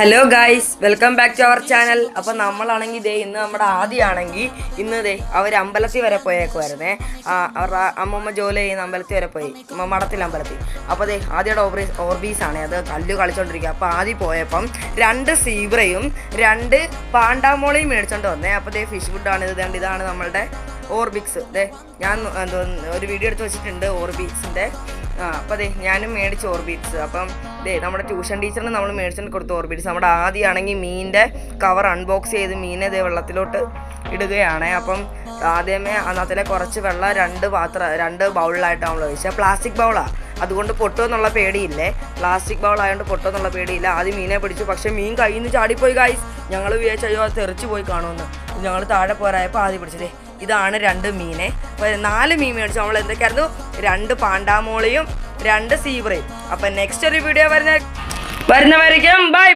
Hello guys, welcome back to our channel. അപ്പോൾ നമ്മളാണെങ്കിൽ ഇന്ന് നമ്മുടെ ആദ്യമാണെങ്കിൽ ഇന്ന് അവർ അമ്പലത്തിൽ വരെ പോയേക്കുമായിരുന്നേ. അവരുടെ അമ്മമ്മ ജോലി ചെയ്യുന്ന അമ്പലത്തിൽ വരെ പോയി, മഠത്തിൽ അമ്പലത്തിൽ. അപ്പോൾ ആദ്യയുടെ ഓർബീസാണ്, അത് കല്ല് കളിച്ചോണ്ടിരിക്കുക. അപ്പോൾ ആദ്യം പോയപ്പം 2 സീബ്രയും 2 പാണ്ടാമോളയും മേടിച്ചോണ്ട് വന്നേ. അപ്പോൾ ഫിഷ് ഫുഡാണ് ഇത്. ഇതാണ് നമ്മളുടെ ഓർബിക്സ്. ഞാൻ ഒരു വീഡിയോ എടുത്ത് വെച്ചിട്ടുണ്ട് ഓർബിക്സിൻ്റെ. അപ്പോൾ ഞാനും മേടിച്ചു ഓർബിറ്റ്സ്. അപ്പം നമ്മുടെ ട്യൂഷൻ ടീച്ചറിന് നമ്മൾ മേടിച്ചിട്ട് കൊടുത്തു ഓർബിറ്റ്സ്. നമ്മുടെ ആദ്യമാണെങ്കിൽ മീനിൻ്റെ കവർ അൺബോക്സ് ചെയ്ത് മീനെ വെള്ളത്തിലോട്ട് ഇടുകയാണ്. അപ്പം ആദ്യമേ അതിലെ കുറച്ച് വെള്ളം 2 ബൗളിലായിട്ട് നമ്മൾ ഒഴിച്ചാൽ പ്ലാസ്റ്റിക് ബൗളാണ്, അതുകൊണ്ട് പൊട്ടുമെന്നുള്ള പേടിയില്ലേ. പ്ലാസ്റ്റിക് ബൗൾ ആയതുകൊണ്ട് പൊട്ടുമെന്നുള്ള പേടിയില്ല. ആദ്യം മീനെ പിടിച്ചു, പക്ഷേ മീൻ കയ്യിൽ നിന്ന് ചാടിപ്പോയി ഗൈസ്. ഞങ്ങൾ വിചാരിച്ചു അയ്യോ അത് തെറിച്ച് പോയി കാണുമെന്ന്. ഞങ്ങൾ താഴെ പോരായപ്പോൾ ആദ്യം പിടിച്ചതേ ഇതാണ് 2 മീനെ. അപ്പോൾ 4 മീൻ മേടിച്ചു. നമ്മൾ എന്തൊക്കെയായിരുന്നു 2 പാണ്ടാമോളിയും 2 സീബ്രയും. അപ്പം നെക്സ്റ്റ് ഒരു വീഡിയോ വരുന്നവരേക്കും ബൈ.